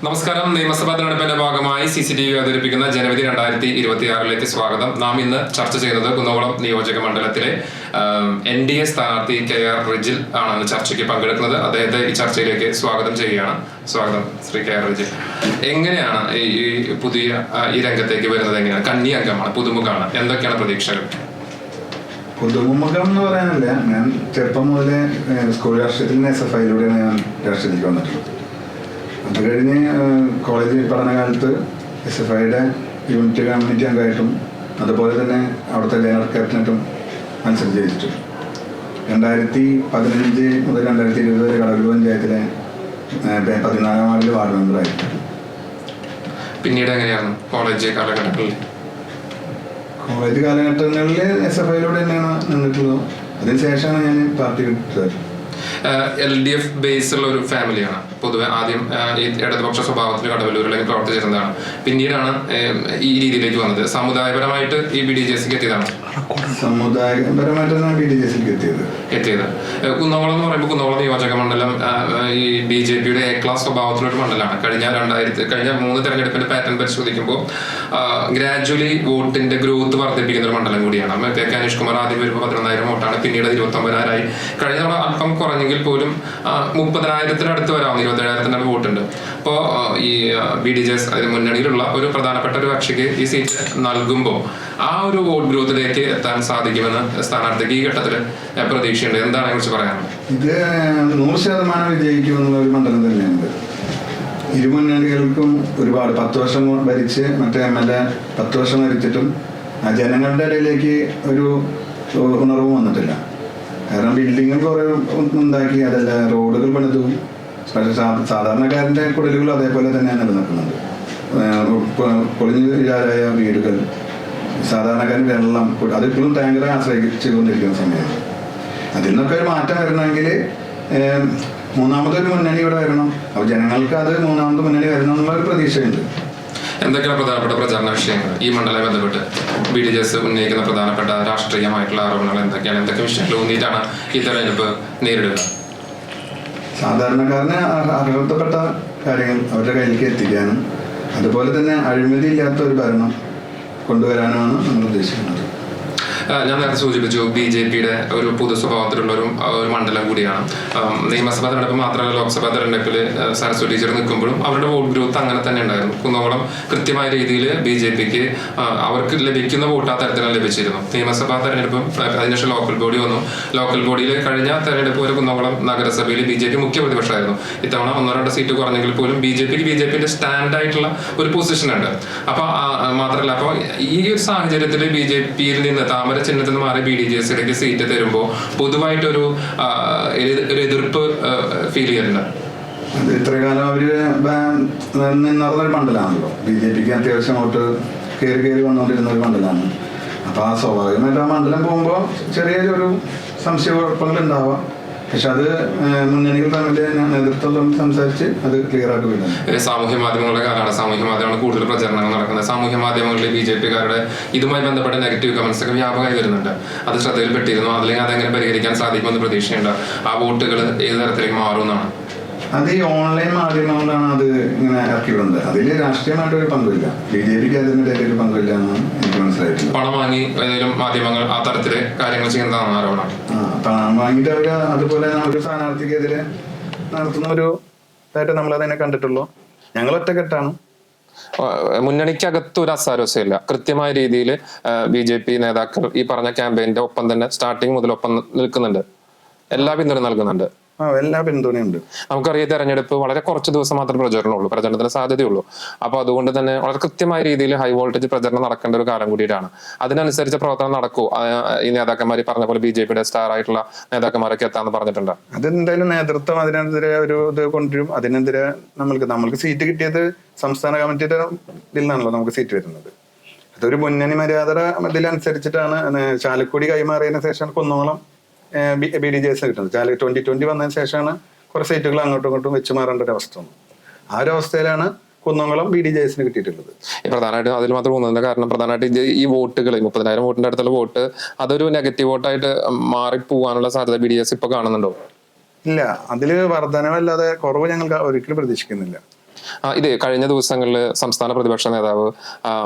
നമസ്കാരം. നിയമസഭാ തെരഞ്ഞെടുപ്പിന്റെ ഭാഗമായി CCTV അവതരിപ്പിക്കുന്ന ജനുവരി 2026 സ്വാഗതം. നാം ഇന്ന് ചർച്ച ചെയ്യുന്നത് കുന്നംകുളം നിയോജക മണ്ഡലത്തിലെ NDA സ്ഥാനാർത്ഥി KR റിജിൽ ആണ് ചർച്ചയ്ക്ക് പങ്കെടുക്കുന്നത്. അദ്ദേഹത്തെ ഈ ചർച്ചയിലേക്ക് സ്വാഗതം ചെയ്യുകയാണ്. സ്വാഗതം ശ്രീ KR റിജിൽ. എങ്ങനെയാണ് ഈ പുതിയ ഈ രംഗത്തേക്ക് വരുന്നത്? എങ്ങനെയാണ്? കന്നി അംഗമാണ്, പുതുമുഖമാണ്, എന്തൊക്കെയാണ് പ്രതീക്ഷകൾ? പുതുമുഖം എന്ന് പറയാനല്ല, ഞാൻ ചെറുപ്പം മുതലേ സ്കൂൾ രാഷ്ട്രീയത്തിൽ SFIയിലൂടെയാണ് ഞാൻ രാഷ്ട്രീയത്തിലേക്ക് വന്നിട്ടുള്ളത്. അത് കഴിഞ്ഞ് കോളേജ് പഠനകാലത്ത് SFIയുടെ യൂണിറ്റ് കമ്മിറ്റി അംഗമായിട്ടും അതുപോലെ തന്നെ അവിടുത്തെ ജനറൽ ക്യാപ്റ്റനായിട്ടും മത്സരം ജയിച്ചിട്ടുണ്ട്. 2015 മുതൽ 2020 വരെ കടവല്ലൂർ പഞ്ചായത്തിലെ 14-ാം വാർഡിൽ വാർഡ് മെമ്പറായിരുന്നു. പിന്നീട് എങ്ങനെയാണ് കോളേജ് കാലഘട്ടങ്ങളിൽ? കോളേജ് കാലഘട്ടങ്ങളിൽ SFIയിലൂടെ തന്നെയാണ് നിന്നിട്ടുള്ളത്. അതിനുശേഷമാണ് ഞാൻ പാർട്ടി വിട്ടത്. LDF ബേസ് ഉള്ള ഒരു ഫാമിലിയാണ്. പൊതുവെ ആദ്യം ഈ ഇടതുപക്ഷ സ്വഭാവത്തിൽ കടവല്ലൂരിലേക്ക് പ്രവർത്തിച്ചിരുന്നതാണ്. പിന്നീടാണ് ഈ രീതിയിലേക്ക് വന്നത്. സമുദായപരമായിട്ട് ഈ BDJSക്ക് എത്തിയതാണ്. സമുദായപരമായിട്ടാണ് BDJSക്ക് എത്തിയത്. കുന്നംകുളം എന്ന് പറയുമ്പോൾ കുന്നംകുളം നിയോജക മണ്ഡലം ഈ BJPയുടെ A ക്ലാസ് സ്വഭാവത്തിലൊരു മണ്ഡലമാണ്. കഴിഞ്ഞ 3 തെരഞ്ഞെടുപ്പിന്റെ പാറ്റേൺ പരിശോധിക്കുമ്പോൾ ഗ്രാജുവലി വോട്ടിന്റെ ഗ്രോത്ത് വർദ്ധിപ്പിക്കുന്ന ഒരു മണ്ഡലം കൂടിയാണ്. KK അനീഷ് കുമാർ ആദ്യം വരുമ്പോൾ 11,000 വോട്ടാണ്, പിന്നീട് 29,000 കഴിഞ്ഞ തവണ അല്പം കുറഞ്ഞെങ്കിൽ പോലും 30,000-ത്തിനടുത്ത് വരാവുന്ന 27,000 വോട്ടുണ്ട്. അപ്പോൾ ഈ BDJS മുന്നണിയിലുള്ള ഒരു പ്രധാനപ്പെട്ട ഒരു കക്ഷിക്ക് ഈ സീറ്റ് നൽകുമ്പോൾ ആ ഒരു വോട്ട് ഗ്രോത്തിലേക്ക് എത്താൻ സാധിക്കുമെന്ന് സ്ഥാനാർത്ഥിക്ക് ഈ ഘട്ടത്തിൽ പ്രതീക്ഷയുണ്ട്. എന്താണ് അതിനെക്കുറിച്ച് പറയാനുള്ളത്? ഇത് 100% വിജയിക്കുമെന്നുള്ള ഒരു മണ്ഡലം തന്നെയുണ്ട്. ഇരു മുന്നണികൾക്കും ഒരുപാട് 10 വർഷം ഭരിച്ച് മറ്റേ MLA 10 വർഷം ഭരിച്ചിട്ടും ജനങ്ങളുടെ ഇടയിലേക്ക് ഒരു ഉണർവ് വന്നിട്ടില്ല. കാരണം ബിൽഡിങ്ങുകൾ കുറെ ഉണ്ടാക്കി, അതല്ല റോഡുകൾ പണിതു. പക്ഷെ സാധാരണക്കാരൻ്റെ കുടിലുകൾ അതേപോലെ തന്നെ നിലനിൽക്കുന്നുണ്ട്. പൊളിഞ്ഞു വീഴാറായ വീടുകൾ, സാധാരണക്കാരൻ വെള്ളം, അതിപ്പോഴും ടാങ്കറെ ആശ്രയിച്ചുകൊണ്ടിരിക്കുന്ന സമയമാണ്. അതിൽ നിന്നൊക്കെ ഒരു മാറ്റം വരണമെങ്കിൽ മൂന്നാമതൊരു മുന്നണി ഇവിടെ വരണം. അപ്പോൾ ജനങ്ങൾക്ക് അത് മൂന്നാമത് മുന്നണി വരണം എന്നുള്ള ഒരു പ്രതീക്ഷയുണ്ട്. എന്തൊക്കെയാണ് പ്രധാനപ്പെട്ട പ്രചാരണ വിഷയങ്ങൾ ഈ മണ്ഡലം ബന്ധപ്പെട്ട് BDJS ഉന്നയിക്കുന്ന പ്രധാനപ്പെട്ട രാഷ്ട്രീയമായിട്ടുള്ള ആരോപണങ്ങൾ എന്തൊക്കെയാണ്? എന്തൊക്കെ വിഷയങ്ങൾ ഊന്നിയിട്ടാണ് ഈ തെരഞ്ഞെടുപ്പ് നേരിടുക? സാധാരണക്കാരന് അർഹതപ്പെട്ട കാര്യങ്ങൾ അവരുടെ കയ്യിലേക്ക് എത്തിക്കാനും അതുപോലെ തന്നെ അഴിമതി ഇല്ലാത്ത ഒരു ഭരണം കൊണ്ടുവരാനുമാണ് നമ്മൾ ഉദ്ദേശിക്കുന്നത്. ഞാൻ നേരത്തെ സൂചിപ്പിച്ചു, BJPയുടെ ഒരു പൊതു സ്വഭാവത്തിലുള്ള ഒരു മണ്ഡലം കൂടിയാണ്. നിയമസഭാ തെരഞ്ഞെടുപ്പ് മാത്രമല്ല, ലോക്സഭാ തെരഞ്ഞെടുപ്പിൽ സരസ്വതി ടീച്ചർ നിൽക്കുമ്പോഴും അവരുടെ വോട്ട് ഗ്രോത്ത് അങ്ങനെ തന്നെ ഉണ്ടായിരുന്നു. കുന്നംകുളം കൃത്യമായ രീതിയിൽ BJPക്ക് അവർക്ക് ലഭിക്കുന്ന വോട്ട് ആ തരത്തിലാണ് ലഭിച്ചിരുന്നു. നിയമസഭാ തെരഞ്ഞെടുപ്പും അതിനുശേഷം ലോക്കൽ ബോഡി വന്നു. ലോക്കൽ ബോഡിയിൽ കഴിഞ്ഞ തെരഞ്ഞെടുപ്പ് വരെ കുന്നംകുളം നഗരസഭയിൽ BJP മുഖ്യ പ്രതിപക്ഷമായിരുന്നു. ഇത്തവണ 1-2 സീറ്റ് കുറഞ്ഞെങ്കിൽ പോലും BJPന്റെ സ്റ്റാൻഡായിട്ടുള്ള ഒരു പൊസിഷൻ ഉണ്ട്. അപ്പൊ മാത്രമല്ല, അപ്പോൾ ഈ ഒരു സാഹചര്യത്തിൽ BJPയിൽ നിന്ന് താമര ചിഹ്നത്തിൽ നിന്ന് മാറി BDJSിലേക്ക് സീറ്റ് തരുമ്പോൾ പൊതുവായിട്ടൊരു എതിർപ്പ് ഫീൽ ചെയ്യുന്നുണ്ട്. ഇത്രകാലം അവര് നിന്നൊരു മണ്ഡലമാണല്ലോ. BJPക്ക് അത്യാവശ്യം വോട്ട് കയറി വന്നുകൊണ്ടിരുന്ന ഒരു മണ്ഡലമാണ്. അപ്പൊ ആ സ്വാഭാവികമായിട്ട് ആ മണ്ഡലം പോകുമ്പോൾ ചെറിയൊരു സംശയക്കുഴപ്പങ്ങൾ ഉണ്ടാവാം. പക്ഷെ അത് മുന്നണികൾ തമ്മിൽ നേതൃത്വം സംസാരിച്ച് അത് ക്ലിയർ ആക്കി വിടുന്നു. സാമൂഹ്യ മാധ്യമങ്ങളുടെ കാലമാണ്. സാമൂഹ്യ മാധ്യമങ്ങൾ കൂടുതൽ പ്രചരണങ്ങൾ നടക്കുന്നത്. സാമൂഹ്യ മാധ്യമങ്ങളിൽ BJPക്കാരുടെ ഇതുമായി ബന്ധപ്പെട്ട നെഗറ്റീവ് കമന്റ്സ് ഒക്കെ വ്യാപകമായി വരുന്നുണ്ട്. അത് ശ്രദ്ധയിൽപ്പെട്ടിരുന്നു. അല്ലെങ്കിൽ അതെങ്ങനെ പരിഹരിക്കാൻ സാധിക്കുമെന്ന് പ്രതീക്ഷയുണ്ട്. ആ വോട്ടുകൾ ഏത് തരത്തിലേക്ക് മാറുമെന്നാണ്? അത് ഈ ഓൺലൈൻ മാധ്യമങ്ങളാണ് അത് ഇങ്ങനെ ഇറക്കി വിടുന്നത്. അതിൽ രാഷ്ട്രീയമായിട്ടൊരു പങ്കുമില്ല. BJPക്ക് അതിനിടയിൽ ഒരു പങ്കുമില്ല എന്നാണ് എനിക്ക് മനസ്സിലായിട്ടില്ല. പണം വാങ്ങി ഏതെങ്കിലും മാധ്യമങ്ങൾ ആ തരത്തില് കാര്യങ്ങൾ ചെയ്യുന്നതാണ് ആരോപണം. പണം വാങ്ങിയിട്ട് അവര് അതുപോലെ ഒരു സ്ഥാനാർത്ഥിക്കെതിരെ നടത്തുന്ന ഒരു ഇതായിട്ട് നമ്മളതിനെ കണ്ടിട്ടുള്ളൂ. ഞങ്ങൾ ഒറ്റക്കെട്ടാണ്. മുന്നണിക്കകത്ത് ഒരു അസാരസ്യമില്ല. കൃത്യമായ രീതിയിൽ BJP നേതാക്കൾ ഈ പറഞ്ഞ ക്യാമ്പയിന്റെ ഒപ്പം തന്നെ സ്റ്റാർട്ടിങ് മുതൽ ഒപ്പം നിൽക്കുന്നുണ്ട്. എല്ലാ പിന്തുണ നൽകുന്നുണ്ട്. എല്ലാ പിന്തുണയുണ്ട്. നമുക്കറിയാം, തെരഞ്ഞെടുപ്പ് വളരെ കുറച്ച് ദിവസം മാത്രമേ പ്രചരണത്തിന് സാധ്യതയുള്ളൂ. അപ്പൊ അതുകൊണ്ട് തന്നെ വളരെ കൃത്യമായ രീതിയിൽ ഹൈ വോൾട്ടേജ് പ്രചരണം നടക്കേണ്ട ഒരു കാലം കൂടിയിട്ടാണ്. അതിനനുസരിച്ച് പ്രവർത്തനം നടക്കൂ. ഈ നേതാക്കന്മാർ പറഞ്ഞ പോലെ BJPയുടെ സ്റ്റാർ ആയിട്ടുള്ള നേതാക്കന്മാരൊക്കെ എത്താന്ന് പറഞ്ഞിട്ടുണ്ട്. അതെന്തായാലും നേതൃത്വം അതിനെതിരെ ഒരു ഇത് കൊണ്ടുവരും. അതിനെതിരെ നമ്മൾക്ക് സീറ്റ് കിട്ടിയത് സംസ്ഥാന കമ്മിറ്റിയുടെ ഇതിൽ നിന്നാണല്ലോ നമുക്ക് സീറ്റ് വരുന്നത്. അതൊരു മുന്നണി മര്യാദ ഇതിലനുസരിച്ചിട്ടാണ്. ചാലക്കുടി കൈമാറിയതിനു ശേഷം കുന്നംകുളം BDJS കിട്ടുന്നത്. 2020 വന്നതിന് ശേഷമാണ് കുറെ സീറ്റുകൾ അങ്ങോട്ടും ഇങ്ങോട്ടും വെച്ച് മാറേണ്ട ഒരു അവസ്ഥ വന്നു. ആ ഒരു അവസ്ഥയിലാണ് കുന്നംകുളം BDJSന് കിട്ടിയിട്ടുള്ളത്. പ്രധാനമായിട്ടും അതിൽ മാത്രം പോകുന്നതിന്റെ കാരണം പ്രധാനമായിട്ട് ഈ വോട്ടുകൾ 30,000 വോട്ടിന്റെ അടുത്തുള്ള വോട്ട് അതൊരു നെഗറ്റീവ് വോട്ടായിട്ട് മാറിപ്പോവാനുള്ള സാധ്യത BDJS ഇപ്പൊ കാണുന്നുണ്ടോ? ഇല്ല, അതില് വർധനവല്ലാതെ കുറവ് ഞങ്ങൾ ഒരിക്കലും പ്രതീക്ഷിക്കുന്നില്ല. ഇത് കഴിഞ്ഞ ദിവസങ്ങളിൽ സംസ്ഥാന പ്രതിപക്ഷ നേതാവ്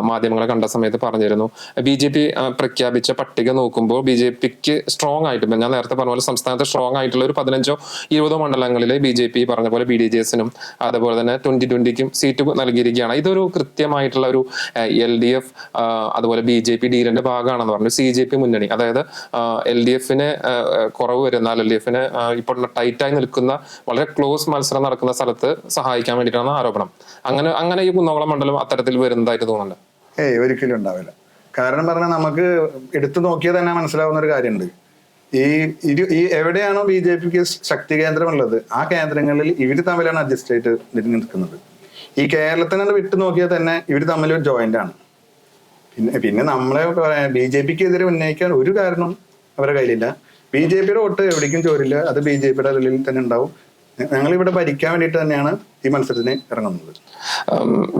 മാധ്യമങ്ങളെ കണ്ട സമയത്ത് പറഞ്ഞിരുന്നു, BJP പ്രഖ്യാപിച്ച പട്ടിക നോക്കുമ്പോൾ BJPക്ക് സ്ട്രോങ് ആയിട്ട്, ഞാൻ നേരത്തെ പറഞ്ഞ പോലെ സംസ്ഥാനത്ത് സ്ട്രോങ് ആയിട്ടുള്ള ഒരു 15-20 മണ്ഡലങ്ങളിൽ BJP പറഞ്ഞ പോലെ BDJSനും അതുപോലെ തന്നെ 2020ക്കും സീറ്റ് നൽകിയിരിക്കുകയാണ്. ഇതൊരു കൃത്യമായിട്ടുള്ള ഒരു LDF അതുപോലെ BJP ഡീലിന്റെ ഭാഗമാണെന്ന് പറഞ്ഞു. CJP മുന്നണി, അതായത് LDFന് കുറവ് വരുന്ന, LDFന് ഇപ്പോൾ ടൈറ്റായി നിൽക്കുന്ന വളരെ ക്ലോസ് മത്സരം നടക്കുന്ന സ്ഥലത്ത് സഹായിക്കാൻ വേണ്ടിയിട്ടാണ് ആരോപണം. അങ്ങനെ ഈ കുന്നംകുളം മണ്ഡലം അത്തരത്തിൽ വരുന്നതായിട്ട് തോന്നുന്നുണ്ട്? ഒരിക്കലും ഉണ്ടാവില്ല. കാരണം പറഞ്ഞാൽ നമുക്ക് എടുത്തു നോക്കിയാൽ തന്നെ മനസ്സിലാവുന്ന ഒരു കാര്യമുണ്ട്. ഈ എവിടെയാണോ BJPക്ക് ശക്തി കേന്ദ്രമുള്ളത് ആ കേന്ദ്രങ്ങളിൽ ഇവർ തമ്മിലാണ് അഡ്ജസ്റ്റ് ആയിട്ട് നിൽക്കുന്നത്. ഈ കേരളത്തിനെ വിട്ടു നോക്കിയാൽ തന്നെ ഇവർ തമ്മിൽ ഒരു ജോയിന്റ് ആണ്. പിന്നെ നമ്മളെ BJPക്ക് എതിരെ ഉന്നയിക്കാൻ ഒരു കാരണം അവരുടെ കയ്യിലില്ല. BJPയുടെ വോട്ട് എവിടേക്കും ചോരില്ല, അത് BJPയുടെ അതിൽ തന്നെ ഉണ്ടാവും. ഞങ്ങളിവിടെ ഭരിക്കാൻ വേണ്ടിയിട്ട് തന്നെയാണ് ഈ മത്സരത്തിന് ഇറങ്ങുന്നത്.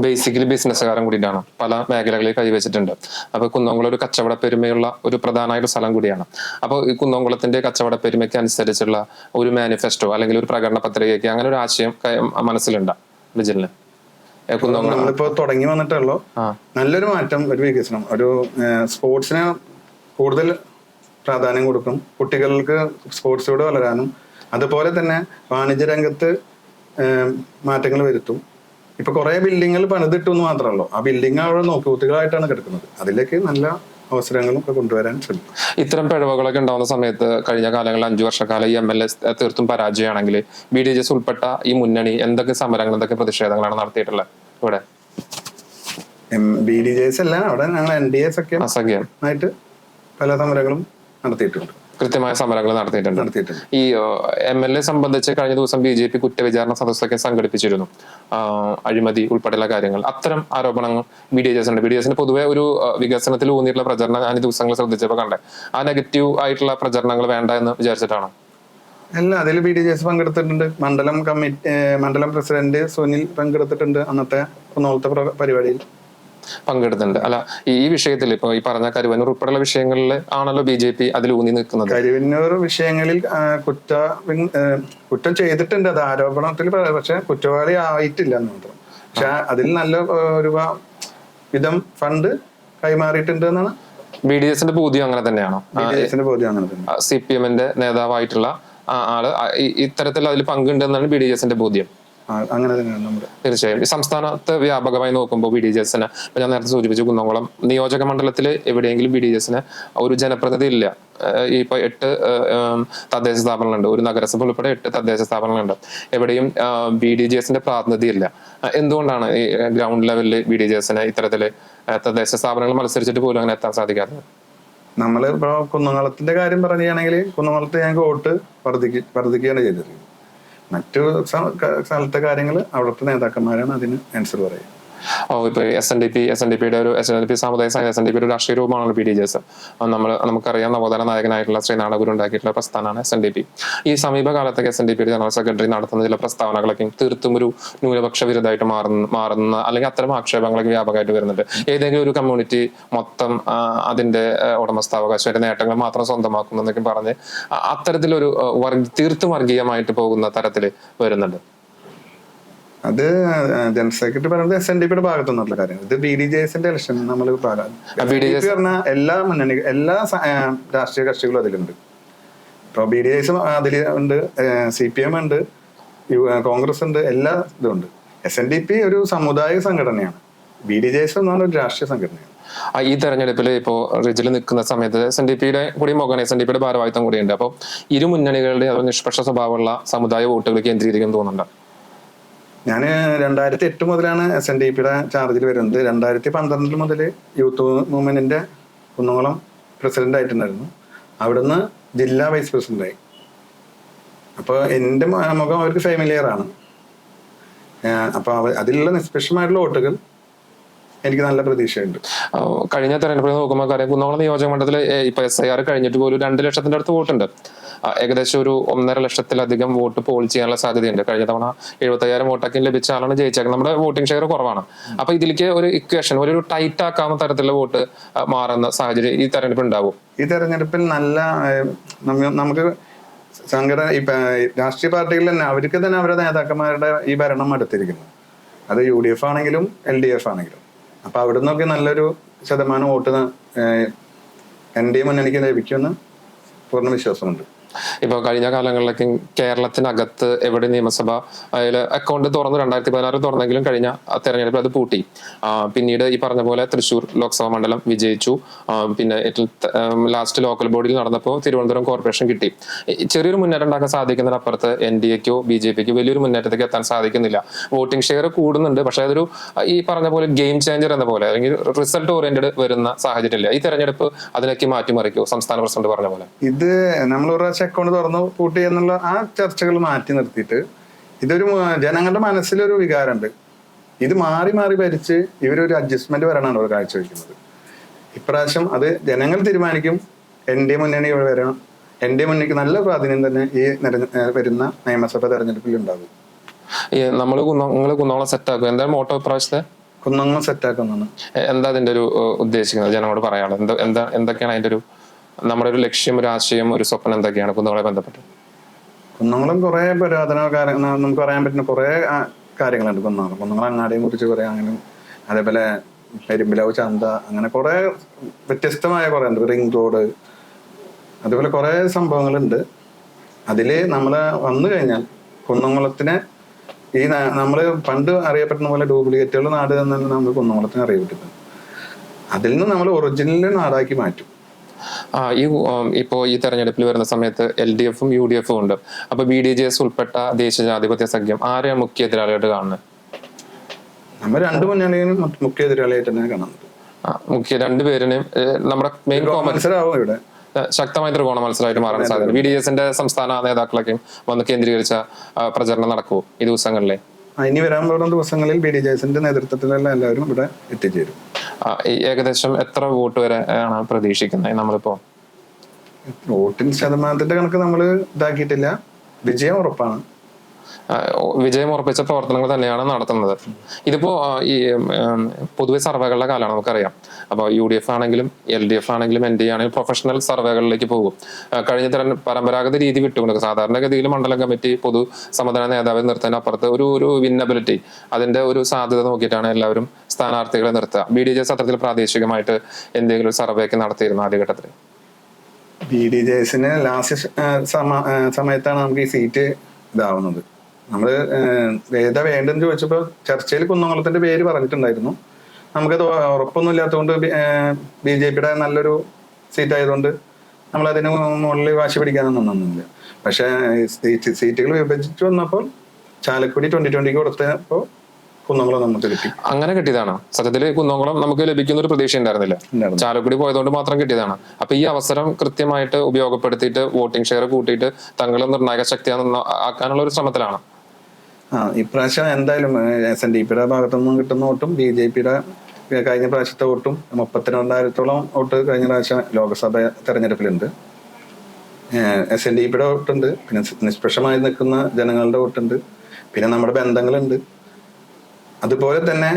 ബേസിക്കലി ബിസിനസ്സുകാരൻ കൂടിയിട്ടാണ്, പല മേഖലകളിൽ കൈവച്ചിട്ടുണ്ട്. അപ്പൊ കുന്നംകുളം ഒരു കച്ചവട പെരുമയുള്ള ഒരു പ്രധാനമായിട്ട് സ്ഥലം കൂടിയാണ്. അപ്പോൾ ഈ കുന്നംകുളത്തിന്റെ കച്ചവട പെരുമയ്ക്ക് അനുസരിച്ചുള്ള ഒരു മാനിഫെസ്റ്റോ അല്ലെങ്കിൽ ഒരു പ്രകടന പത്രികയ്ക്ക് അങ്ങനെ ഒരു ആശയം മനസ്സിലുണ്ടോ വിജിലിന്? നമ്മളിപ്പോ തുടങ്ങി വന്നിട്ടുള്ളൂ. നല്ലൊരു മാറ്റം, ഒരു വികസനം, ഒരു സ്പോർട്സിന് കൂടുതൽ പ്രാധാന്യം കൊടുക്കും. കുട്ടികൾക്ക് സ്പോർട്സിലൂടെ വളരാനും അതുപോലെ തന്നെ വാണിജ്യ രംഗത്ത് മാറ്റങ്ങൾ വരുത്തും. ഇപ്പൊ കുറെ ബിൽഡിങ്ങൾ പണിതിട്ടു എന്ന് മാത്രമല്ലോ, ആ ബിൽഡിംഗ് അവിടെ നോക്കുകുത്തികളായിട്ടാണ് കിടക്കുന്നത്. അതിലേക്ക് നല്ല അവസരങ്ങളും ഒക്കെ കൊണ്ടുവരാൻ ശ്രമിക്കും. ഇത്തരം പിഴവുകളൊക്കെ ഉണ്ടാവുന്ന സമയത്ത് കഴിഞ്ഞ കാലങ്ങളിൽ 5 വർഷക്കാലം ഈ MLA തീർത്തും പരാജയമാണെങ്കിൽ BDJS ഉൾപ്പെട്ട ഈ മുന്നണി എന്തൊക്കെ സമരങ്ങൾ, എന്തൊക്കെ പ്രതിഷേധങ്ങളാണ് നടത്തിയിട്ടുള്ളത് ഇവിടെ? BDJS അല്ല, അവിടെ ഞങ്ങൾ NDA ആയിട്ട് പല സമരങ്ങളും നടത്തിയിട്ടുണ്ട്, കൃത്യമായ സമരങ്ങൾ നടത്തിയിട്ടുണ്ട്. ഈ MLA സംബന്ധിച്ച് കഴിഞ്ഞ ദിവസം BJP കുറ്റവിചാരണ സദസ്സൊക്കെ സംഘടിപ്പിച്ചിരുന്നു, അഴിമതി ഉൾപ്പെടെയുള്ള കാര്യങ്ങൾ. അത്തരം ആരോപണങ്ങൾ BDJS ഉണ്ട്. BDJSന് പൊതുവെ ഒരു വികസനത്തിൽ ഊന്നിയിട്ടുള്ള പ്രചരണം ഞാൻ ഈ ദിവസങ്ങൾ ശ്രദ്ധിച്ചപ്പോൾ കണ്ടേ, ആ നെഗറ്റീവ് ആയിട്ടുള്ള പ്രചരണങ്ങൾ വേണ്ട എന്ന് വിചാരിച്ചിട്ടാണോ? അല്ല, അതിൽ BDJS പങ്കെടുത്തിട്ടുണ്ട്. മണ്ഡലം പ്രസിഡന്റ് സുനിൽ പങ്കെടുത്തിട്ടുണ്ട് അന്നത്തെ കുന്നംകുളത്തെ പരിപാടിയിൽ പങ്കെടുത്തിട്ടുണ്ട്. അല്ല, ഈ വിഷയത്തിൽ ഇപ്പൊ ഈ പറഞ്ഞ കരുവന്നൂർ ഉൾപ്പെടെയുള്ള വിഷയങ്ങളിൽ ആണല്ലോ BJP അതിൽ ഊന്നി നിൽക്കുന്നത്. കരുവന്നൂർ വിഷയങ്ങളിൽ കുറ്റം ചെയ്തിട്ടുണ്ട്, അത് ആരോപണത്തിൽ, പക്ഷെ കുറ്റവാളി ആയിട്ടില്ല എന്ന് മാത്രം. പക്ഷെ അതിൽ നല്ല ഒരു വിധം ഫണ്ട് കൈമാറിയിട്ടുണ്ട് എന്നാണ് BDJSന്റെ ബോധ്യം. അങ്ങനെ തന്നെയാണോ? BDJSന്റെ ബോധ്യം അങ്ങനെ തന്നെ. CPMന്റെ നേതാവായിട്ടുള്ള ആള് ഇത്തരത്തിൽ അതിൽ പങ്കുണ്ടെന്നാണ് BDJSന്റെ ബോധ്യം. അങ്ങനെ തന്നെയാണ് നമ്മുടെ. തീർച്ചയായും ഈ സംസ്ഥാനത്ത് വ്യാപകമായി നോക്കുമ്പോൾ BDJSന്, ഇപ്പൊ ഞാൻ നേരത്തെ സൂചിപ്പിച്ചു, കുന്നംകുളം നിയോജക മണ്ഡലത്തിൽ എവിടെയെങ്കിലും BDJSന് ഒരു ജനപ്രതിനിധി ഇല്ല. ഇപ്പൊ 8 തദ്ദേശ സ്ഥാപനങ്ങളുണ്ട്, ഒരു നഗരസഭ ഉൾപ്പെടെ 8 തദ്ദേശ സ്ഥാപനങ്ങളുണ്ട്. എവിടെയും BDJSന്റെ പ്രാതിനിധി ഇല്ല. എന്തുകൊണ്ടാണ് ഈ ഗ്രൗണ്ട് ലെവലിൽ BDJSന് ഇത്തരത്തില് തദ്ദേശ സ്ഥാപനങ്ങൾ മത്സരിച്ചിട്ട് പോലും അങ്ങനെ എത്താൻ സാധിക്കാത്തത്? നമ്മള് ഇപ്പൊ കുന്നംകുളത്തിന്റെ കാര്യം പറയുകയാണെങ്കിൽ കുന്നംകുളത്ത് ഞങ്ങൾക്ക് വോട്ട് വർദ്ധിക്കുകയാണ് ചെയ്തത്. മറ്റു സ്ഥലത്തെ കാര്യങ്ങൾ അവിടുത്തെ നേതാക്കന്മാരാണ് അതിന് ആൻസർ പറയുക. ഇപ്പൊ SNDP സാമുദായിക SNDP ഒരു രാഷ്ട്രീയ രൂപമാണല്ലോ BDJS. നമുക്കറിയാം, നവോത്ഥാന നായകനായിട്ടുള്ള ശ്രീനാരായണ ഗുരു ഉണ്ടാക്കിയിട്ടുള്ള പ്രസ്ഥാനമാണ് SNDP. ഈ സമീപകാലത്തൊക്കെ SNDP ജനറൽ സെക്രട്ടറി നടത്തുന്ന ചില പ്രസ്താവനകളൊക്കെ തീർത്തും ഒരു ന്യൂനപക്ഷ വിരുദ്ധമായിട്ട് മാറുന്ന അല്ലെങ്കിൽ അത്തരം ആക്ഷേപങ്ങളൊക്കെ വ്യാപകമായിട്ട് വരുന്നുണ്ട്. ഏതെങ്കിലും ഒരു കമ്മ്യൂണിറ്റി മൊത്തം അതിന്റെ ഉടമസ്ഥാവകാശം നേട്ടങ്ങൾ മാത്രം സ്വന്തമാക്കുന്നു എന്നൊക്കെ പറഞ്ഞ് അത്തരത്തിലൊരു തീർത്തും വർഗീയമായിട്ട് പോകുന്ന തരത്തിൽ വരുന്നുണ്ട്. അത് ജനറൽ സെക്രട്ടറി പറയുന്നത് SNDPയുടെ ഭാഗത്തു നിന്നുള്ള കാര്യങ്ങൾ. ഇത് BDJSന്റെ ഇലക്ഷൻ നമ്മൾ പറഞ്ഞ എല്ലാ രാഷ്ട്രീയ കക്ഷികളും അതിലുണ്ട്. ഇപ്പൊ BDJS അതിലുണ്ട്, CPM ഉണ്ട്, കോൺഗ്രസ് ഉണ്ട്, എല്ലാ ഇതുണ്ട്. SNDP ഒരു സാമുദായിക സംഘടനയാണ്, BDJS എന്നാണ് ഒരു രാഷ്ട്രീയ സംഘടനയാണ്. ഈ തെരഞ്ഞെടുപ്പിൽ ഇപ്പോൾ റിജിൽ നിൽക്കുന്ന സമയത്ത് SNDPയുടെ കൂടി മുഖമാണ്, SNDPയുടെ ഭാരവാഹിത്വം കൂടിയുണ്ട്. അപ്പോൾ ഇരു മുന്നണികളുടെ നിഷ്പക്ഷ സ്വഭാവമുള്ള സമുദായ വോട്ടുകൾ കേന്ദ്രീകരിക്കും തോന്നുന്നുണ്ട്. ഞാൻ 2008 മുതലാണ് SNDPയുടെ ചാർജിൽ വരുന്നത്. 2012 മുതൽ യൂത്ത് മൂവ്മെന്റിന്റെ കുന്നംകുളം പ്രസിഡന്റ് ആയിട്ടുണ്ടായിരുന്നു. അവിടുന്ന് ജില്ലാ വൈസ് പ്രസിഡന്റായി. അപ്പോൾ എൻ്റെ മുഖം അവർക്ക് ഫെമിലിയർ ആണ്. അപ്പോൾ അതിലുള്ള നിഷ്പക്ഷമായിട്ടുള്ള വോട്ടുകൾ എനിക്ക് നല്ല പ്രതീക്ഷയുണ്ട്. കഴിഞ്ഞ തെരഞ്ഞെടുപ്പിൽ നോക്കുമ്പോൾ കാര്യം കുന്നംകുളം നിയോജക മണ്ഡലത്തിൽ ഇപ്പൊ SIR കഴിഞ്ഞിട്ട് പോലും 2 ലക്ഷത്തിന്റെ അടുത്ത് വോട്ടുണ്ട്. ഏകദേശം ഒരു 1.5 ലക്ഷത്തിലധികം വോട്ട് പോൾ ചെയ്യാനുള്ള സാധ്യതയുണ്ട്. കഴിഞ്ഞ തവണ 75,000 വോട്ടൊക്കെ ലഭിച്ച ആളാണ് ജയിച്ചേക്കുന്നത്. നമ്മുടെ വോട്ടിംഗ് ഷെയർ കുറവാണ്. അപ്പൊ ഇതിലേക്ക് ഒരു ഇക്വേഷൻ, ഒരു ടൈറ്റ് ആക്കാവുന്ന തരത്തിലുള്ള വോട്ട് മാറുന്ന സാഹചര്യം ഈ തെരഞ്ഞെടുപ്പ് ഉണ്ടാവും. ഈ തെരഞ്ഞെടുപ്പിൽ നല്ല നമുക്ക് സംഘടന രാഷ്ട്രീയ പാർട്ടികൾ തന്നെ അവർക്ക് തന്നെ അവരുടെ നേതാക്കന്മാരുടെ ഈ ഭരണം എടുത്തിരിക്കുന്നു. അത് UDF ആണെങ്കിലും LDF ആണെങ്കിലും. അപ്പൊ അവിടെ നിന്നൊക്കെ നല്ലൊരു ശതമാനം വോട്ട് NDA മുന്നണിക്ക് ലഭിക്കുമെന്ന് പൂർണ്ണ വിശ്വാസമുണ്ട്. ഇപ്പൊ കഴിഞ്ഞ കാലങ്ങളിലൊക്കെ കേരളത്തിനകത്ത് എവിടെ നിയമസഭ അതിൽ അക്കൗണ്ട് തുറന്ന് 2016 തുറന്നെങ്കിലും കഴിഞ്ഞ തെരഞ്ഞെടുപ്പിൽ അത് പൂട്ടി. പിന്നീട് ഈ പറഞ്ഞ പോലെ തൃശ്ശൂർ ലോക്സഭാ മണ്ഡലം വിജയിച്ചു. പിന്നെ ലാസ്റ്റ് ലോക്കൽ ബോഡിയിൽ നടന്നപ്പോൾ തിരുവനന്തപുരം കോർപ്പറേഷൻ കിട്ടി. ചെറിയൊരു മുന്നേറ്റം ഉണ്ടാക്കാൻ സാധിക്കുന്നതിനപ്പുറത്ത് NDAക്കോ BJPക്കോ വലിയൊരു മുന്നേറ്റത്തേക്ക് എത്താൻ സാധിക്കുന്നില്ല. വോട്ടിംഗ് ഷെയർ കൂടുന്നുണ്ട്, പക്ഷെ അതൊരു ഈ പറഞ്ഞ പോലെ ഗെയിം ചേഞ്ചർ എന്ന പോലെ അല്ലെങ്കിൽ റിസൾട്ട് ഓറിയന്റഡ് വരുന്ന സാഹചര്യമില്ല. ഈ തെരഞ്ഞെടുപ്പ് അതിനൊക്കെ മാറ്റിമറിക്കോ? സംസ്ഥാന പ്രസിഡന്റ് പറഞ്ഞ പോലെ ഇത് നമ്മൾ അക്കൗണ്ട് തുറന്നു പൂട്ടി എന്നുള്ള ആ ചർച്ചകൾ മാറ്റി നിർത്തിയിട്ട് ഇതൊരു ജനങ്ങളുടെ മനസ്സിലൊരു വികാരമുണ്ട്. ഇത് മാറി മാറി ഭരിച്ച് ഇവരൊരു അഡ്ജസ്റ്റ്മെന്റ് വരണമാണ് അവർ കാഴ്ചവെക്കുന്നത്. ഇപ്രാവശ്യം അത് ജനങ്ങൾ തീരുമാനിക്കും. NDA മുന്നണി ഇവിടെ വരണം. NDA മുന്നണിക്ക് നല്ല പ്രാധാന്യം തന്നെ ഈ വരുന്ന നിയമസഭാ തെരഞ്ഞെടുപ്പിൽ ഉണ്ടാകും. കുന്നോളം സെറ്റാക്കും. എന്താണ് മോട്ടോ ഇപ്രാവശ്യത്തെ? കുന്നോളം സെറ്റാക്കുന്നതാണ്. എന്താ അതിന്റെ ഒരു ഉദ്ദേശിക്കുന്നത് ജനങ്ങളോട് പറയാനുള്ളത്? എന്തൊക്കെയാണ് അതിന്റെ ഒരു നമ്മുടെ ഒരു ലക്ഷ്യം, ഒരു ആശയം, ഒരു സ്വപ്നം എന്തൊക്കെയാണ് കുന്നോളെ ബന്ധപ്പെട്ട്? കുന്നോളം കുറെ പുരാതന നമുക്ക് പറയാൻ പറ്റുന്ന കുറെ കാര്യങ്ങളുണ്ട്. കുന്നോളം അങ്ങാടിയെ കുറിച്ച് കുറെ, അങ്ങനെ അതേപോലെ പെരുമ്പിലാവ് ചന്ത, അങ്ങനെ കുറെ വ്യത്യസ്തമായ കുറെ ഉണ്ട്. റിംഗ് റോഡ്, അതുപോലെ കുറെ സംഭവങ്ങളുണ്ട്. അതില് നമ്മള് വന്നു കഴിഞ്ഞാൽ കുന്നംകുളത്തിനെ ഈ നമ്മള് പണ്ട് അറിയപ്പെടുന്ന പോലെ ഡ്യൂപ്ലിക്കേറ്റുകൾ നാട് എന്നാണ് നമ്മൾ കുന്നംകുളത്തിനെ അറിയപ്പെട്ടിരുന്നത്. അതിൽ നിന്ന് നമ്മൾ ഒറിജിനൽ നാടാക്കി മാറ്റും. ഇപ്പോ ഈ തെരഞ്ഞെടുപ്പിൽ വരുന്ന സമയത്ത് LDFും UDFും ഉണ്ട്. അപ്പൊ BDJS ഉൾപ്പെട്ട ദേശീയ ജനാധിപത്യ സഖ്യം ആരെയാണ് മുഖ്യ എതിരാളിയായിട്ട് കാണുന്നത്? നമ്മൾ രണ്ട് മുന്നണിയും മുഖ്യ എതിരാളിയായിട്ട് തന്നെ കാണുന്നത്. മുഖ്യ രണ്ടുപേരിനെയും നമ്മുടെ മെയിൻ മത്സരമാവും ഇവിടെ ശക്തമായ ത്രികോണ മത്സരമായിട്ട് മാറാൻ സാധ്യത. BDJSന്റെ സംസ്ഥാന നേതാക്കളൊക്കെ വന്ന് കേന്ദ്രീകരിച്ച പ്രചരണം നടക്കുമോ ഈ ദിവസങ്ങളിലെ? ഇനി വരാൻ പോകുന്ന ദിവസങ്ങളിൽ BDJSന്റെ നേതൃത്വത്തിലുള്ള എല്ലാവരും ഇവിടെ എത്തിച്ചേരും. ഏകദേശം എത്ര വോട്ട് വരെ ആണ് പ്രതീക്ഷിക്കുന്നത്? നമ്മളിപ്പോ വോട്ടിന്റെ ശതമാനത്തിന്റെ കണക്ക് നമ്മൾ ഇതാക്കിയിട്ടില്ല. വിജയം ഉറപ്പാണ്. വിജയം ഉറപ്പിച്ച പ്രവർത്തനങ്ങൾ തന്നെയാണ് നടത്തുന്നത്. ഇതിപ്പോ ഈ പൊതുവെ സർവേകളുടെ കാലമാണ്, നമുക്കറിയാം. അപ്പോൾ UDF ആണെങ്കിലും LDF ആണെങ്കിലും NDA ആണെങ്കിലും പ്രൊഫഷണൽ സർവേകളിലേക്ക് പോകും. കഴിഞ്ഞ പരമ്പരാഗത രീതി വിട്ടുകൊണ്ട് സാധാരണഗതിയിൽ മണ്ഡലം കമ്മിറ്റി പൊതു സമ്മേളന നേതാവിനെ നിർത്തുന്നതിനപ്പുറത്ത് ഒരു വിന്നബിലിറ്റി, അതിന്റെ ഒരു സാധ്യത നോക്കിയിട്ടാണ് എല്ലാവരും സ്ഥാനാർത്ഥികളെ നിർത്തുക. BDJS അത്തരത്തിൽ പ്രാദേശികമായിട്ട് എന്തെങ്കിലും സർവേക്ക് നടത്തിയിരുന്നു ആദ്യഘട്ടത്തിൽ? BDJSന് ലാസ്റ്റ് സമയത്താണ് നമുക്ക് ഈ സീറ്റ് ഇതാവുന്നത്. നമ്മള് ഏതാ വേണ്ടെന്ന് ചോദിച്ചപ്പോ ചർച്ചയിൽ കുന്നംകുളത്തിന്റെ പേര് പറഞ്ഞിട്ടുണ്ടായിരുന്നു. നമുക്കത് ഉറപ്പൊന്നും ഇല്ലാത്തതുകൊണ്ട് BJPയുടെ നല്ലൊരു സീറ്റ് ആയതുകൊണ്ട് നമ്മൾ അതിന് മുകളിൽ വാശി പിടിക്കാനൊന്നും നിന്നില്ല. പക്ഷെ സീറ്റുകൾ വിഭജിച്ചു വന്നപ്പോൾ ചാലക്കുടി 2020 കൊടുത്തപ്പോ കുന്നംകുളം നമുക്ക് കിട്ടി. അങ്ങനെ കിട്ടിയതാണ്. സത്യത്തിൽ കുന്നംകുളം നമുക്ക് ലഭിക്കുന്ന ഒരു പ്രതീക്ഷ ഉണ്ടായിരുന്നില്ല, ചാലക്കുടി പോയതുകൊണ്ട് മാത്രം കിട്ടിയതാണ്. അപ്പൊ ഈ അവസരം കൃത്യമായിട്ട് ഉപയോഗപ്പെടുത്തിയിട്ട് വോട്ടിംഗ് ഷെയർ കൂട്ടിയിട്ട് തങ്ങളെ നിർണായക ശക്തിയാണെന്ന് ആക്കാനുള്ള ഒരു ശ്രമത്തിലാണ്. ഇപ്രാവശ്യം എന്തായാലും SNDPയുടെ ഭാഗത്തുനിന്നും കിട്ടുന്ന വോട്ടും BJPയുടെ കഴിഞ്ഞ പ്രാവശ്യത്തെ വോട്ടും 32,000-ഓളം വോട്ട് കഴിഞ്ഞ പ്രാവശ്യം ലോക്സഭ തെരഞ്ഞെടുപ്പിലുണ്ട്. SNDPയുടെ വോട്ടുണ്ട്, പിന്നെ നിഷ്പക്ഷമായി നിൽക്കുന്ന ജനങ്ങളുടെ വോട്ടുണ്ട്, പിന്നെ നമ്മുടെ ബന്ധങ്ങളുണ്ട്. അതുപോലെ തന്നെ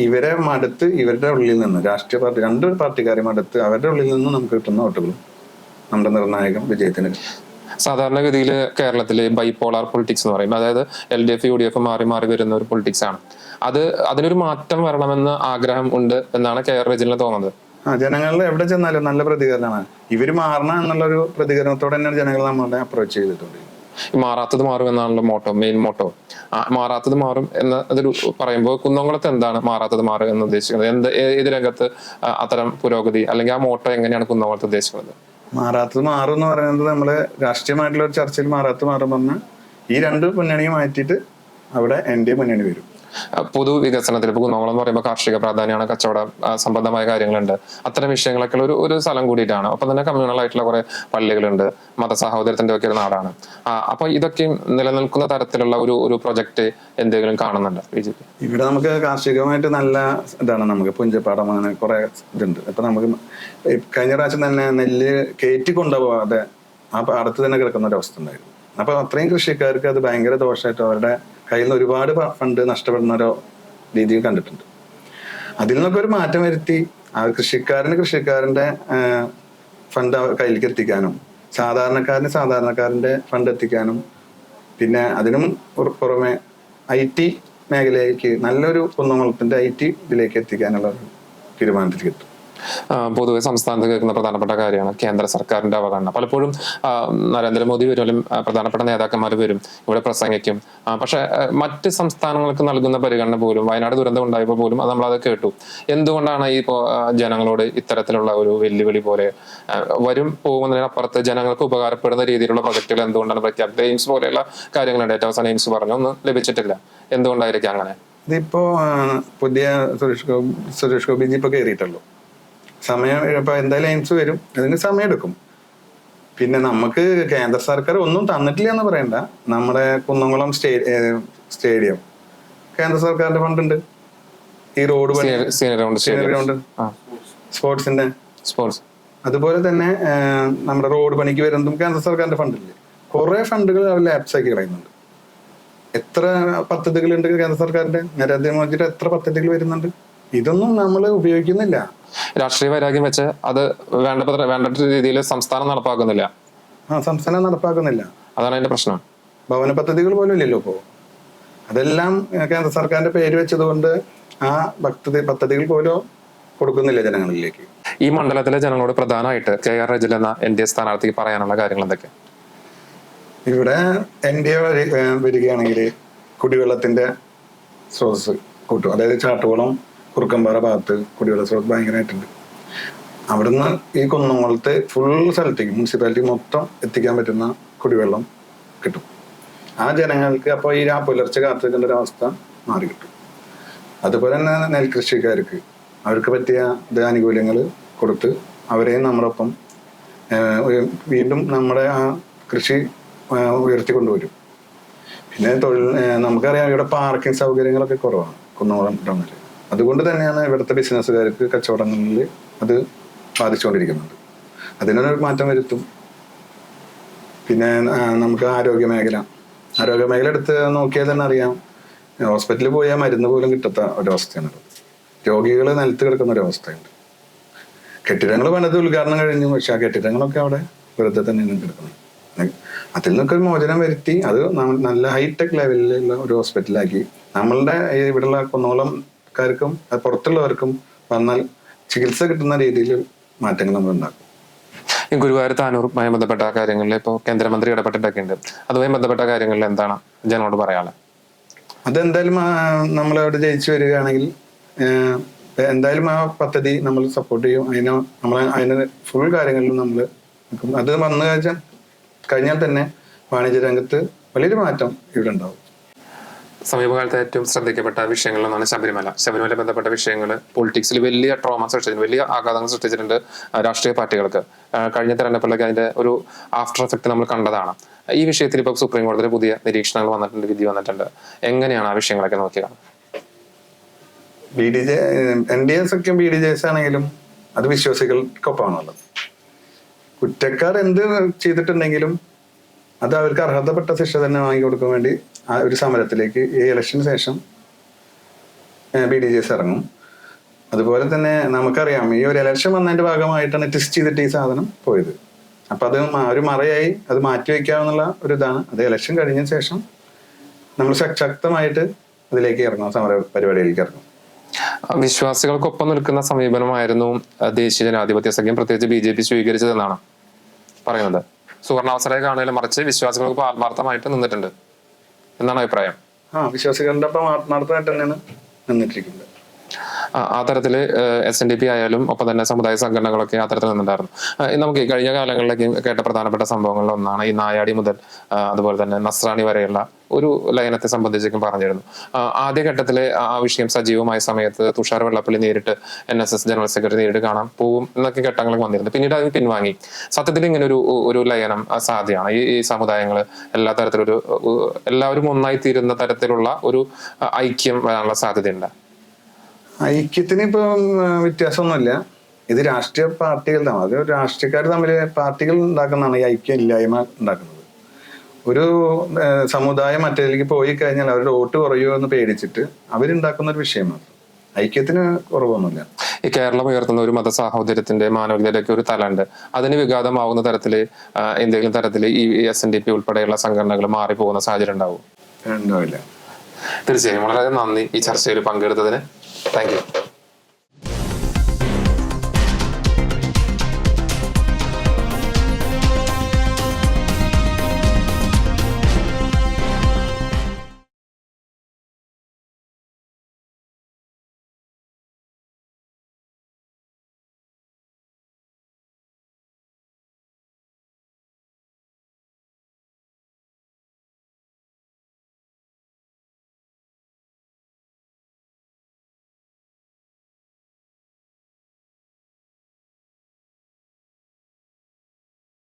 ഇവരെ മടുത്ത് ഇവരുടെ ഉള്ളിൽ നിന്ന് രാഷ്ട്രീയ പാർട്ടി രണ്ട് പാർട്ടിക്കാരെ മടുത്ത് അവരുടെ ഉള്ളിൽ നിന്ന് നമുക്ക് കിട്ടുന്ന വോട്ടുകളും നമ്മുടെ നിർണായകം വിജയത്തിന്. സാധാരണഗതിയിൽ കേരളത്തില് ബൈപോളാർ പൊളിറ്റിക്സ് എന്ന് പറയും, അതായത് LDF UDF മാറി മാറി വരുന്ന ഒരു പൊളിറ്റിക്സ് ആണ്. അതിനൊരു മാറ്റം വരണമെന്ന് ആഗ്രഹം ഉണ്ട് എന്നാണ് KR റെജിലിന് തോന്നുന്നത്. ജനങ്ങളിൽ എവിടെ ചെന്നാലും നല്ല പ്രതികരണമാണ്. ഇവര് മാറണം എന്നുള്ളൊരു പ്രതികരണത്തോടെ തന്നെയാണ് ജനങ്ങൾ നമ്മളെ അപ്രോച്ച് ചെയ്തിട്ടുണ്ട്. മാറാത്തത് മാറും എന്നാണല്ലോ മോട്ടോ, മെയിൻ മോട്ടോ. മാറാത്തത് മാറും എന്ന് അതൊരു പറയുമ്പോൾ കുന്നംകുളത്ത് എന്താണ് മാറാത്തത് മാറും എന്ന് ഉദ്ദേശിക്കുന്നത്? ഏത് രംഗത്ത് അത്തരം പുരോഗതി അല്ലെങ്കിൽ ആ മോട്ടോ എങ്ങനെയാണ് കുന്നംകുളത്ത് ഉദ്ദേശിക്കുന്നത്? മാറാത്തത് മാറും എന്ന് പറയുന്നത് നമ്മള് രാഷ്ട്രീയമായിട്ടുള്ള ഒരു ചർച്ചയിൽ മാറാത്തത് മാറും പറഞ്ഞാൽ ഈ രണ്ട് മുന്നണിയും മാറ്റിയിട്ട് അവിടെ NDA മുന്നണി വരും. പൊതുവികസനത്തിൽ ഇപ്പൊ കുന്നംകുളം എന്ന് പറയുമ്പോൾ കാർഷിക പ്രാധാന്യമാണ്, കച്ചവട സംബന്ധമായ കാര്യങ്ങളുണ്ട്, അത്തരം വിഷയങ്ങളൊക്കെ ഒരു സ്ഥലം കൂടിയിട്ടാണ്. ഒപ്പം തന്നെ കമ്മ്യൂണൽ ആയിട്ടുള്ള കുറെ പള്ളികളുണ്ട്, മതസഹോദരത്തിന്റെ ഒക്കെ ഒരു നാടാണ്. അപ്പൊ ഇതൊക്കെ നിലനിൽക്കുന്ന തരത്തിലുള്ള ഒരു പ്രൊജക്ട് എന്തെങ്കിലും കാണുന്നുണ്ട് BJP? ഇവിടെ നമുക്ക് കാർഷികമായിട്ട് നല്ല ഇതാണ്. നമുക്ക് പുഞ്ചപ്പാടം അങ്ങനെ കുറെ ഇതുണ്ട്. ഇപ്പൊ നമുക്ക് കഴിഞ്ഞ പ്രാവശ്യം തന്നെ നെല്ല് കയറ്റി കൊണ്ടുപോകാതെ ആ പാടത്ത് തന്നെ കിടക്കുന്ന ഒരു അവസ്ഥ ഉണ്ടായിരുന്നു. അപ്പൊ അത്രയും കൃഷിക്കാർക്ക് അത് ഭയങ്കര ദോഷമായിട്ട് അവരുടെ കയ്യിൽ നിന്ന് ഒരുപാട് ഫണ്ട് നഷ്ടപ്പെടുന്ന ഒരു രീതിയിൽ കണ്ടിട്ടുണ്ട്. അതിൽ നിന്നൊക്കെ ഒരു മാറ്റം വരുത്തി ആ കൃഷിക്കാരന്റെ ഫണ്ട് കയ്യിലേക്ക് എത്തിക്കാനും സാധാരണക്കാരന്റെ ഫണ്ട് എത്തിക്കാനും പിന്നെ അതിനും പുറമെ IT മേഖലയിലേക്ക് നല്ലൊരു കുന്നംകുളത്തിന്റെ IT ഇതിലേക്ക് എത്തിക്കാനുള്ള ഒരു തീരുമാനത്തിലേക്ക് എത്തും. പൊതുവെ സംസ്ഥാനത്ത് കേൾക്കുന്ന പ്രധാനപ്പെട്ട കാര്യമാണ് കേന്ദ്ര സർക്കാരിന്റെ അവഗണന. പലപ്പോഴും നരേന്ദ്രമോദി വരും, പ്രധാനപ്പെട്ട നേതാക്കന്മാർ വരും, ഇവിടെ പ്രസംഗിക്കും. പക്ഷെ മറ്റ് സംസ്ഥാനങ്ങൾക്ക് നൽകുന്ന പരിഗണന പോലും, വയനാട് ദുരന്തം ഉണ്ടായപ്പോൾ പോലും അത് നമ്മളത് കേട്ടു. എന്തുകൊണ്ടാണ് ഈ ജനങ്ങളോട് ഇത്തരത്തിലുള്ള ഒരു വെല്ലുവിളി പോലെ വരും പോകുന്നതിനപ്പുറത്ത് ജനങ്ങൾക്ക് ഉപകാരപ്പെടുന്ന രീതിയിലുള്ള പ്രൊജക്ടുകൾ എന്തുകൊണ്ടാണ് പ്രഖ്യാപിച്ചത്? എയിംസ് പോലെയുള്ള കാര്യങ്ങളുണ്ട്, ഏറ്റവും അവസാനം എയിംസ് പറഞ്ഞു, ഒന്നും ലഭിച്ചിട്ടില്ല. എന്തുകൊണ്ടായിരിക്കും അങ്ങനെ? ഇതിപ്പോ പുതിയ സുരേഷ് ഗോപി ഇപ്പൊ കയറിയിട്ടുള്ളൂ. സമയം ഇപ്പൊ എന്തായാലും എയിംസ് വരും, അതിന് സമയം എടുക്കും. പിന്നെ നമുക്ക് കേന്ദ്ര സർക്കാർ ഒന്നും തന്നിട്ടില്ല എന്ന് പറയണ്ട. നമ്മുടെ കുന്നംകുളം സ്റ്റേഡിയം കേന്ദ്ര സർക്കാരിന്റെ ഫണ്ട് ഉണ്ട്. ഈ റോഡ് ഗ്രൗണ്ട് സ്പോർട്സിന്റെ അതുപോലെ തന്നെ നമ്മുടെ റോഡ് പണിക്ക് വരുന്നതും കേന്ദ്ര സർക്കാരിന്റെ ഫണ്ടില്ലേ. കുറെ ഫണ്ടുകൾ അവർ ലാപ്സ് ആക്കി കളയുന്നുണ്ട്. എത്ര പദ്ധതികളുണ്ട് കേന്ദ്ര സർക്കാരിന്റെ, നരേന്ദ്രമോദിയുടെ എത്ര പദ്ധതികൾ വരുന്നുണ്ട്. ഇതൊന്നും നമ്മൾ ഉപയോഗിക്കുന്നില്ല. രാഷ്ട്രീയ വൈരാഗ്യം വെച്ച് അത് വേണ്ട രീതിയിൽ സംസ്ഥാനം നടപ്പാക്കുന്നില്ല. സംസ്ഥാനം നടപ്പാക്കുന്നില്ല, അതാണ് അതിന്റെ പ്രശ്നം. ഭവന പദ്ധതികൾ പോലും ഇല്ലല്ലോ ഇപ്പോ. അതെല്ലാം കേന്ദ്ര സർക്കാരിന്റെ പേര് വെച്ചതുകൊണ്ട് ആ പദ്ധതികൾ പോലും കൊടുക്കുന്നില്ല ജനങ്ങളിലേക്ക്. ഈ മണ്ഡലത്തിലെ ജനങ്ങളോട് പ്രധാനമായിട്ട് KR റജിൽ എന്ന NDA സ്ഥാനാർത്ഥിക്ക് പറയാനുള്ള കാര്യങ്ങൾ എന്തൊക്കെ? ഇവിടെ NDA വരികയാണെങ്കിൽ കുടിവെള്ളത്തിന്റെ സ്രോതസ് കൂട്ടും. അതായത് ചാട്ടുകുളം, കുറുക്കമ്പാറ ഭാഗത്ത് കുടിവെള്ള സ്രോതസ് ഭയങ്കരമായിട്ടുണ്ട്. അവിടുന്ന് ഈ കുന്നംകുളത്ത് ഫുൾ സ്ഥലത്തേക്ക് മുനിസിപ്പാലിറ്റി മൊത്തം എത്തിക്കാൻ പറ്റുന്ന കുടിവെള്ളം കിട്ടും. ആ ജനങ്ങൾക്ക് അപ്പോൾ ഈ പുലർച്ചെ കാത്തിരിക്കേണ്ട ഒരു അവസ്ഥ മാറി കിട്ടും. അതുപോലെ തന്നെ നെൽകൃഷിക്കാർക്ക് അവർക്ക് പറ്റിയ ആനുകൂല്യങ്ങൾ കൊടുത്ത് അവരെയും നമ്മളൊപ്പം വീണ്ടും നമ്മുടെ ആ കൃഷി ഉയർത്തിക്കൊണ്ടുവരും. പിന്നെ നമുക്കറിയാം ഇവിടെ പാർക്കിംഗ് സൗകര്യങ്ങളൊക്കെ കുറവാണ് കുന്നംകുളം ടൗണിൽ. അതുകൊണ്ട് തന്നെയാണ് ഇവിടുത്തെ ബിസിനസ്സുകാർക്ക് കച്ചവടങ്ങളിൽ അത് ബാധിച്ചുകൊണ്ടിരിക്കുന്നുണ്ട്. അതിനൊരു മാറ്റം വരുത്തും. പിന്നെ നമുക്ക് ആരോഗ്യമേഖല എടുത്ത് നോക്കിയാൽ തന്നെ അറിയാം, ഹോസ്പിറ്റലിൽ പോയാൽ മരുന്ന് പോലും കിട്ടാത്ത ഒരവസ്ഥയാണുള്ളത്. രോഗികൾ നിലത്ത് കിടക്കുന്ന ഒരവസ്ഥയുണ്ട്. കെട്ടിടങ്ങൾ പണിത് ഉദ്ഘാടനം കഴിഞ്ഞു, പക്ഷെ ആ കെട്ടിടങ്ങളൊക്കെ അവിടെ വെറുതെ തന്നെയാണ് കിടക്കുന്നത്. അതിൽ നിന്നൊക്കെ ഒരു മോചനം വരുത്തി അത് നല്ല ഹൈടെക് ലെവലിലുള്ള ഒരു ഹോസ്പിറ്റലാക്കി നമ്മളുടെ ഇവിടെയുള്ള കുന്നംകുളംകാർക്കും പുറത്തുള്ളവർക്കും വന്നാൽ ചികിത്സ കിട്ടുന്ന രീതിയിൽ മാറ്റങ്ങൾ നമ്മൾ ഉണ്ടാക്കും. ഈ ഗുരുവായൂർ താനൂറുമായി ബന്ധപ്പെട്ട കാര്യങ്ങളിൽ ഇപ്പോൾ കേന്ദ്രമന്ത്രി ഇടപെട്ടിട്ടൊക്കെ ഉണ്ട്. അതുമായി ബന്ധപ്പെട്ട കാര്യങ്ങളിൽ എന്താണ് ജനങ്ങളോട് പറയാനുള്ളത്? അതെന്തായാലും നമ്മളവിടെ ജയിച്ചു വരികയാണെങ്കിൽ എന്തായാലും ആ പദ്ധതി നമ്മൾ സപ്പോർട്ട് ചെയ്യും. അതിന് ഫുൾ കാര്യങ്ങളിലും നമ്മൾ അത് വന്നു കഴിഞ്ഞാൽ തന്നെ വാണിജ്യ രംഗത്ത് വലിയൊരു മാറ്റം ഇവിടെ ഉണ്ടാവും. സമീപകാലത്ത് ഏറ്റവും ശ്രദ്ധിക്കപ്പെട്ട വിഷയങ്ങളിലൊന്നാണ് ശബരിമല ബന്ധപ്പെട്ട വിഷയങ്ങൾ പൊളിറ്റിക്സിൽ വലിയ ട്രോമ സൃഷ്ടിച്ചിട്ടുണ്ട്, വലിയ ആഘാതങ്ങൾ സൃഷ്ടിച്ചിട്ടുണ്ട് രാഷ്ട്രീയ പാർട്ടികൾക്ക്. കഴിഞ്ഞ തെരഞ്ഞെടുപ്പിലൊക്കെ അതിന്റെ ഒരു ആഫ്റ്റർ എഫക്ട് നമ്മൾ കണ്ടതാണ്. ഈ വിഷയത്തിൽ ഇപ്പോൾ സുപ്രീം കോടതിയിൽ പുതിയ നിരീക്ഷണങ്ങൾ വന്നിട്ടുണ്ട്, വിധി വന്നിട്ടുണ്ട്. എങ്ങനെയാണ് ആ വിഷയങ്ങളൊക്കെ നോക്കിയത്? NDA സഖ്യം BDJS ആണെങ്കിലും അത് വിശ്വാസികൾക്കൊപ്പമാണുള്ളത്. കുറ്റക്കാർ എന്ത് ചെയ്തിട്ടുണ്ടെങ്കിലും അത് അവർക്ക് അർഹതപ്പെട്ട ശിക്ഷ തന്നെ വാങ്ങിക്കൊടുക്കാൻ വേണ്ടി ആ ഒരു സമരത്തിലേക്ക് ഈ ഇലക്ഷന് ശേഷം BDJS ഇറങ്ങും. അതുപോലെ തന്നെ നമുക്കറിയാം ഈ ഒരു ഇലക്ഷൻ വന്നതിന്റെ ഭാഗമായിട്ടാണ് ടെസ്റ്റ് ചെയ്തിട്ട് ഈ സാധനം പോയത്. അപ്പൊ അത് ഒരു മറയായി അത് മാറ്റിവെക്കാമെന്നുള്ള ഒരു ഇതാണ്. അത് ഇലക്ഷൻ കഴിഞ്ഞ ശേഷം നമ്മൾ ശക്തമായിട്ട് അതിലേക്ക് ഇറങ്ങും, സമര പരിപാടിയിലേക്ക് ഇറങ്ങും. വിശ്വാസികൾക്കൊപ്പം നിൽക്കുന്ന സമീപനമായിരുന്നു ദേശീയ ജനാധിപത്യ സഖ്യം പ്രത്യേകിച്ച് BJP സ്വീകരിച്ചതെന്നാണ് പറയുന്നത്. സുവർണാവസരയെ കാണുകയല്ല, മറിച്ച് വിശ്വാസികൾക്ക് ആത്മാർത്ഥമായിട്ട് നിന്നിട്ടുണ്ട് എന്നാണ് അഭിപ്രായം. വിശ്വാസികളുടെ ഒപ്പം ആത്മാർത്ഥമായിട്ട് തന്നെയാണ് നിന്നിട്ടിരിക്കുന്നത്. ആ തരത്തില് SNDP ആയാലും ഒപ്പം തന്നെ സമുദായ സംഘടനകളൊക്കെ ആ തരത്തിൽ നിന്നുണ്ടായിരുന്നു. നമുക്ക് കഴിഞ്ഞ കാലങ്ങളിലേക്ക് കേട്ട പ്രധാനപ്പെട്ട സംഭവങ്ങളിൽ ഒന്നാണ് ഈ നായാടി മുതൽ അതുപോലെ തന്നെ നസ്രാണി വരെയുള്ള ഒരു ലയനത്തെ സംബന്ധിച്ചൊക്കെ പറഞ്ഞിരുന്നു. ആദ്യഘട്ടത്തില് ആ വിഷയം സജീവമായ സമയത്ത് തുഷാർ വെള്ളാപ്പള്ളി നേരിട്ട് NSS ജനറൽ സെക്രട്ടറി നേരിട്ട് കാണാൻ പോവും എന്നൊക്കെ ഘട്ടങ്ങളൊക്കെ വന്നിരുന്നു. പിന്നീട് അത് പിൻവാങ്ങി. സത്യത്തിൽ ഇങ്ങനെ ഒരു ലയനം സാധ്യമാണ്? ഈ സമുദായങ്ങൾ എല്ലാ തരത്തിലൊരു എല്ലാവരും ഒന്നായി തീരുന്ന തരത്തിലുള്ള ഒരു ഐക്യം വരാനുള്ള സാധ്യതയുണ്ട്? ഐക്യത്തിന് ഇപ്പം വ്യത്യാസമൊന്നുമില്ല. ഇത് രാഷ്ട്രീയ പാർട്ടികൾ തമ്മിൽ, അത് രാഷ്ട്രീയക്കാർ തമ്മിൽ പാർട്ടികൾ ഉണ്ടാക്കുന്നതാണ് ഈ ഐക്യം ഇല്ലായ്മ ഉണ്ടാക്കുന്നത്. ഒരു സമുദായം മറ്റേതിലേക്ക് പോയി കഴിഞ്ഞാൽ അവരുടെ വോട്ട് കുറയുമോ എന്ന് പേടിച്ചിട്ട് അവരുണ്ടാക്കുന്ന ഒരു വിഷയം മാത്രം. ഐക്യത്തിന് കുറവൊന്നുമില്ല. ഈ കേരളം ഉയർത്തുന്ന ഒരു മതസാഹോദര്യത്തിന്റെ മാനവികതയിലേക്ക് ഒരു തലമുണ്ട്. അതിന് വിഘാതമാവുന്ന തരത്തില് എന്തെങ്കിലും തരത്തില് ഈ SNDP ഉൾപ്പെടെയുള്ള സംഘടനകൾ മാറിപ്പോകുന്ന സാഹചര്യം ഉണ്ടാവും? ഉണ്ടാവില്ല. തീർച്ചയായും വളരെ നന്ദി ഈ ചർച്ചയിൽ പങ്കെടുത്തതിന്. Thank you.